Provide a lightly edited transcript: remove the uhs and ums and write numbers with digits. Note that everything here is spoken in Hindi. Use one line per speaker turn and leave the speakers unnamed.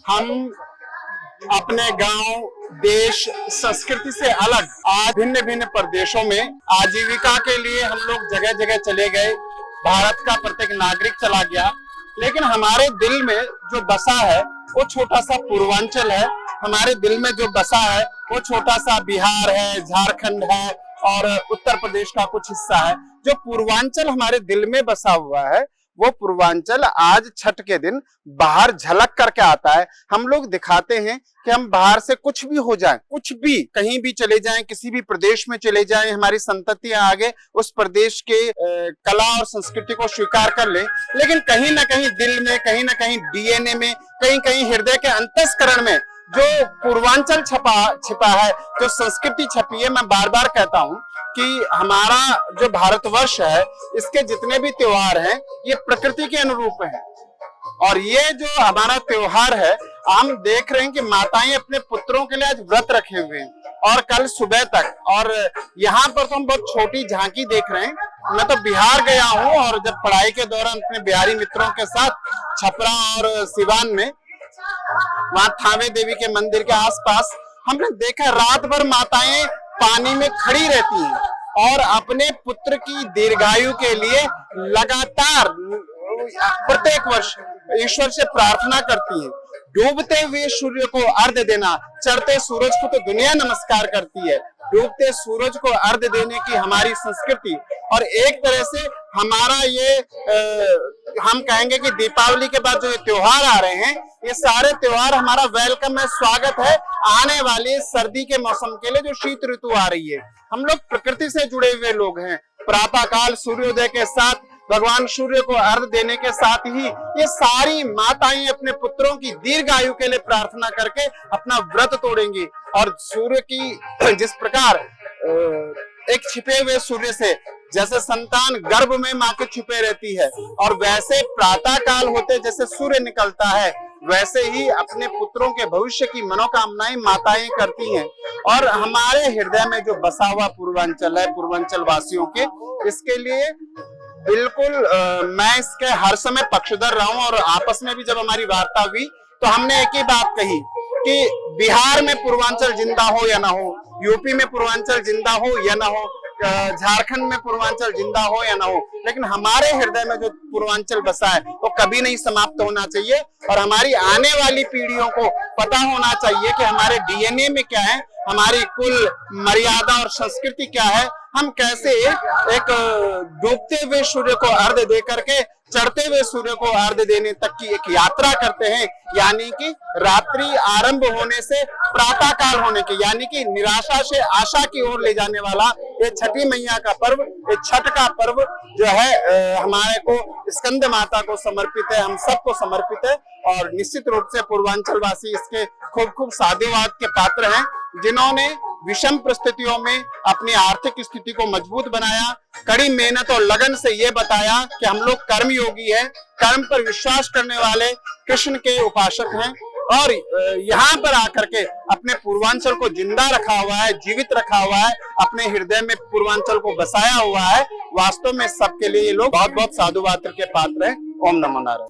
हम अपने गांव, देश, संस्कृति से अलग आज भिन्न भिन्न प्रदेशों में आजीविका के लिए हम लोग जगह जगह चले गए। भारत का प्रत्येक नागरिक चला गया, लेकिन हमारे दिल में जो बसा है वो छोटा सा पूर्वांचल है। हमारे दिल में जो बसा है वो छोटा सा बिहार है, झारखंड है और उत्तर प्रदेश का कुछ हिस्सा है। जो पूर्वांचल हमारे दिल में बसा हुआ है वो पूर्वांचल आज छठ के दिन बाहर झलक करके आता है। हम लोग दिखाते हैं कि हम बाहर से कुछ भी हो जाए, कुछ भी कहीं भी चले जाएं, किसी भी प्रदेश में चले जाएं, हमारी संततियां आगे उस प्रदेश के कला और संस्कृति को स्वीकार कर ले, लेकिन कहीं ना कहीं दिल में, कहीं ना कहीं डीएनए में, कहीं कहीं हृदय के अंतस्करण में जो पूर्वांचल छिपा है, जो संस्कृति छपी है। मैं बार बार कहता हूं कि हमारा जो भारतवर्ष है, इसके जितने भी त्योहार हैं ये प्रकृति के अनुरूप हैं। और ये जो हमारा त्योहार है, हम देख रहे हैं कि माताएं अपने पुत्रों के लिए आज व्रत रखे हुए हैं और कल सुबह तक। और यहाँ पर तो हम बहुत छोटी झांकी देख रहे हैं। मैं तो बिहार गया हूँ और जब पढ़ाई के दौरान अपने बिहारी मित्रों के साथ छपरा और सिवान में, वहां थावे देवी के मंदिर के आसपास हमने देखा रात भर माताएं पानी में खड़ी रहती हैं और अपने पुत्र की दीर्घायु के लिए लगातार प्रत्येक वर्ष ईश्वर से प्रार्थना करती हैं। डूबते हुए सूर्य को अर्घ्य देना, चढ़ते सूरज को तो दुनिया नमस्कार करती है, डूबते सूरज को अर्घ्य देने की हमारी संस्कृति। और एक तरह से हमारा ये हम कहेंगे कि दीपावली के बाद जो ये त्योहार आ रहे हैं, ये सारे त्योहार हमारा वेलकम है, स्वागत है आने वाले सर्दी के मौसम के लिए, जो शीत ऋतु आ रही है। हम लोग प्रकृति से जुड़े हुए लोग हैं। प्रातः काल सूर्योदय के साथ भगवान सूर्य को अर्घ्य देने के साथ ही ये सारी माताएं अपने पुत्रों की दीर्घायु के लिए प्रार्थना करके अपना व्रत तोड़ेंगी। और सूर्य की जिस प्रकार एक छिपे हुए सूर्य से जैसे संतान गर्भ में मां के छिपे रहती है, और वैसे प्रातः काल होते जैसे सूर्य निकलता है, वैसे ही अपने पुत्रों के भविष्य की मनोकामनाएं माताएं करती हैं। और हमारे हृदय में जो बसा हुआ पूर्वांचल है, पूर्वांचल वासियों के, इसके लिए बिल्कुल मैं इसके हर समय पक्षधर रहा हूं। और आपस में भी जब हमारी वार्ता हुई तो हमने एक ही बात कही कि बिहार में पूर्वांचल जिंदा हो या ना हो, यूपी में पूर्वांचल जिंदा हो या ना हो, झारखंड में पूर्वांचल जिंदा हो या ना हो, लेकिन हमारे हृदय में जो पूर्वांचल बसा है वो कभी नहीं समाप्त होना चाहिए। और हमारी आने वाली पीढ़ियों को पता होना चाहिए कि हमारे डीएनए में क्या है, हमारी कुल मर्यादा और संस्कृति क्या है, हम कैसे एक डूबते हुए सूर्य को अर्घ्य दे करके चढ़ते हुए सूर्य को अर्घ्य देने तक की एक यात्रा करते हैं। यानी कि रात्रि आरंभ होने से प्रातः काल होने की, यानी कि निराशा से आशा की ओर ले जाने वाला ये छठी मैया का पर्व, ये छठ का पर्व जो है हमारे को स्कंद माता को समर्पित है, हम सबको समर्पित है। और निश्चित रूप से पूर्वांचल वासी इसके खूब खूब साधुवाद के पात्र हैं, जिन्होंने विषम परिस्थितियों में अपनी आर्थिक स्थिति को मजबूत बनाया, कड़ी मेहनत और लगन से ये बताया कि हम लोग कर्मयोगी हैं, कर्म पर विश्वास करने वाले कृष्ण के उपासक हैं। और यहाँ पर आकर के अपने पूर्वांचल को जिंदा रखा हुआ है, जीवित रखा हुआ है, अपने हृदय में पूर्वांचल को बसाया हुआ है। वास्तव में सबके लिए ये लोग बहुत बहुत साधुवाद के पात्र हैं। ओम नमो नारायण।